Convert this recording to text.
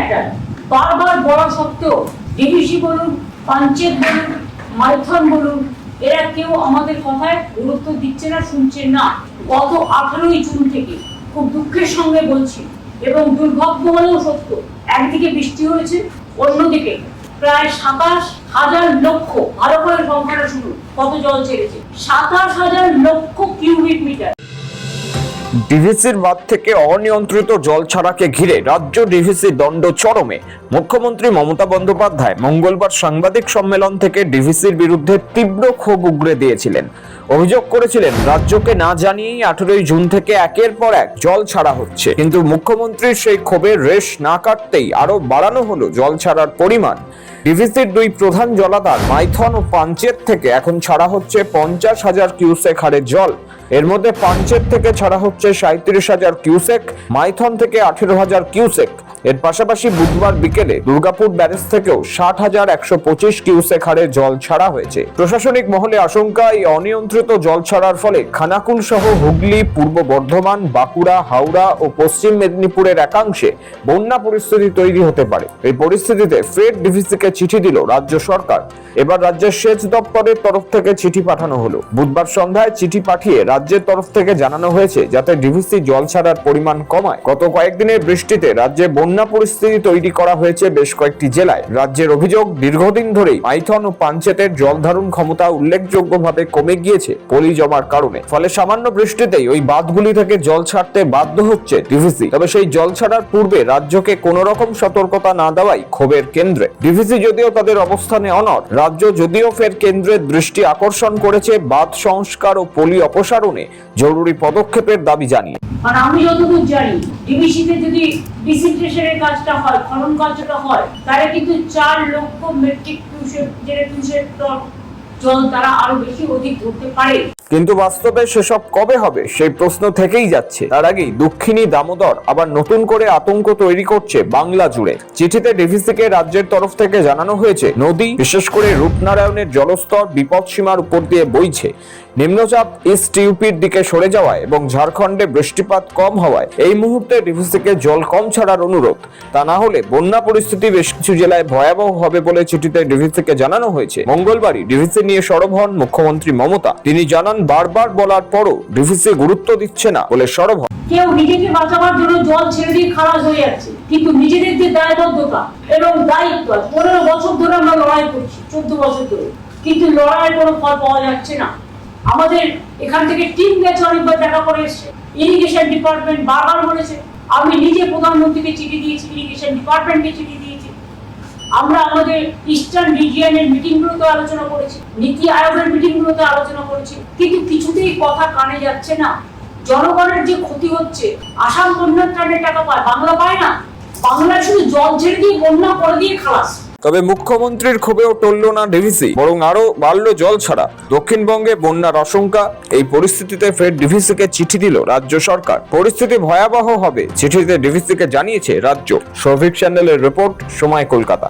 Matter বারবার বলা সত্ত্বেও ডিভিসি বলুন, পঞ্চায়েত বলুন, মাইথন বলুন, এরা কেউ আমাদের কথায় গুরুত্ব দিচ্ছে না, শুনছে না। গত 18ই জুন থেকে খুব দুঃখের সঙ্গে বলছি এবং দুর্ভাগ্য হলেও সত্য, একদিকে বৃষ্টি হয়েছে, অন্যদিকে প্রায় 27,000 লক্ষ, ভালো করে সংখ্যাটা শুনুন কত জল ছেড়েছে, 27,000 লক্ষ কিউবিক মিটার। ডিভিসির বাঁধ থেকে অনিয়ন্ত্রিত জল ছাড়াকে ঘিরে রাজ্য ডিভিসি দণ্ড চরমে। মুখ্যমন্ত্রী মমতা বন্দ্যোপাধ্যায় মঙ্গলবার সাংবাদিক সম্মেলন থেকে ডিভিসির বিরুদ্ধে তীব্র ক্ষোভ উগরে দিয়েছিলেন। অভিযোগ করেছিলেন রাজ্যকে না জানিয়েই 18ই জুন থেকে একের পর এক জল ছাড়া হচ্ছে, কিন্তু মুখ্যমন্ত্রীর সেই ক্ষোভের রেশ না কাটতেই আরো বাড়ানো হলো জল ছাড়ার পরিমাণ। ডিভিসির দুই প্রধান জলাধার মাইথন ও পাঞ্চেত থেকে এখন ছাড়া হচ্ছে 50,000 কিউসেক হারে জল। এর মধ্যে পাঞ্চেত থেকে ছাড়া হচ্ছে 37,000 কিউসেক, মাইথন থেকে 18,000 কিউসেক। এর পাশাপাশি বুধবার বিকেলে দুর্গাপুর ব্যারেজ থেকেও 60,125 কিউসেক হারে জল ছাড়া হয়েছে। প্রশাসনিক মহলে আশঙ্কা, এই অনিয়ন্ত্রিত জল ছাড়ার ফলে খানাকুল সহ হুগলি, পূর্ব বর্ধমান, বাঁকুড়া, হাওড়া ও পশ্চিম মেদিনীপুরের একাংশে বন্যা পরিস্থিতি তৈরি হতে পারে। এই পরিস্থিতিতে ফের ডিভিসিকে চিঠি দিল রাজ্য সরকার। এবার রাজ্যের সেচ দপ্তরের তরফ থেকে চিঠি পাঠানো হলো। বুধবার সন্ধ্যায় চিঠি পাঠিয়ে রাজ্যের তরফ থেকে জানানো হয়েছে যাতে ডিভিসি জল ছাড়ার পরিমাণ কমায়। গত কয়েকদিনের বৃষ্টিতে রাজ্যে বন্যা পরিস্থিতি তৈরি করা হয়েছে বেশ কয়েকটি জেলায়। রাজ্যের অভিযোগ, দীর্ঘদিন ধরেই মাইথন ও পাঞ্চেতের জল ধারণ ক্ষমতা উল্লেখযোগ্যভাবে কমে গিয়েছে পলি জমার কারণে। ফলে সামান্য বৃষ্টিতেই ওই বাঁধগুলি থেকে জল ছাড়তে বাধ্য হচ্ছে ডিভিসি। তবে সেই জল ছাড়ার পূর্বে রাজ্যকে কোনো রকম সতর্কতা না দেওয়াই ক্ষোভের কেন্দ্রে। ডিভিসি যদিও তাদের অবস্থানে অনড়, রাজ্য যদিও ফের কেন্দ্রের দৃষ্টি আকর্ষণ করেছে বাঁধ সংস্কার ও পলি অপসারণে জরুরি পদক্ষেপের দাবি জানিয়ে। আর আমি যতদূর জানি, ডিভিসিতে যদি ডিসিন্টেশনের কাজটা হয়, খনন কাজটা হয়, তাহলে কিন্তু 4 লক্ষ মেট্রিক কিউসেক টন জল তারা আরো বেশি অধিক ধরতে পারে। কিন্তু বাস্তবে সেসব কবে হবে সেই প্রশ্ন থেকেই যাচ্ছে। তার আগেই দক্ষিণী দামোদর আবার নতুন করে আতঙ্ক তৈরি করছে বাংলা জুড়ে। চিঠিতে ডিভিসিকে রাজ্যের তরফ থেকে জানানো হয়েছে, নদী বিশেষ করে রূপনারায়ণের জলস্তর বিপদসীমার উপর দিয়ে বইছে। নিম্নচাপ ইস্ট ইউপির দিকে সরে যাওয়ায় এবং ঝাড়খণ্ডে বৃষ্টিপাত কম হওয়ায় এই মুহূর্তে ডিভিসিকে জল কম ছাড়ার অনুরোধ। তা না হলে বন্যা পরিস্থিতি বেশ কিছু জেলায় ভয়াবহ হবে বলে চিঠিতে ডিভিসিকে জানানো হয়েছে। মঙ্গলবারই ডিভিসি নিয়ে সরব হন মুখ্যমন্ত্রী মমতা। তিনি জানান, বারবার বলার পরও ডিভিসি গুরুত্ব দিচ্ছে না বলে সরব হন। কেউ নিজেকে বাঁচাবার জন্য জল ছেড়ে দিয়ে খালাস হয়ে যাচ্ছে, কিন্তু নিজেদের যে দায়বদ্ধতা এবং দায়িত্ব, 15 বছর ধরে আমরা লড়াই করছি, 14 বছর ধরে, কিন্তু লড়াইয়ের কোনো ফল পাওয়া যাচ্ছে না। আমাদের এখান থেকে টিম গেছে, অনেকবার দেখা করে এসছে। ইরিগেশন ডিপার্টমেন্ট বারবার বলেছে, আমি নিজে প্রধানমন্ত্রীকে চিঠি দিয়েছি, ইরিগেশন ডিপার্টমেন্টকে চিঠি দিয়েছি। আমরা আমাদের ইস্টার্ন রিজিয়নের মিটিংগুলোতে আলোচনা করেছি, নীতি আয়োগের মিটিংগুলোতে আলোচনা করেছি, কিন্তু কিছুতেই কথা কানে যাচ্ছে না। জনগণের যে ক্ষতি হচ্ছে, আসাম বন্যার ত্রাণের টাকা পায়, বাংলা পায় না। বাংলা শুধু জল ছেড়ে দিয়ে বন্যা করে দিয়ে খালাস। তবে মুখ্যমন্ত্রীর ক্ষোভেও টলল না ডিভিসি, বরং আরো বাড়ল জল ছাড়া। দক্ষিণবঙ্গে বন্যার আশঙ্কা, এই পরিস্থিতিতে ফের ডিভিসিকে চিঠি দিল রাজ্য সরকার। পরিস্থিতি ভয়াবহ হবে, চিঠিতে ডিভিসিকে জানিয়েছে রাজ্য। সৌভিক চ্যানেলের রিপোর্ট, সময়, কলকাতা।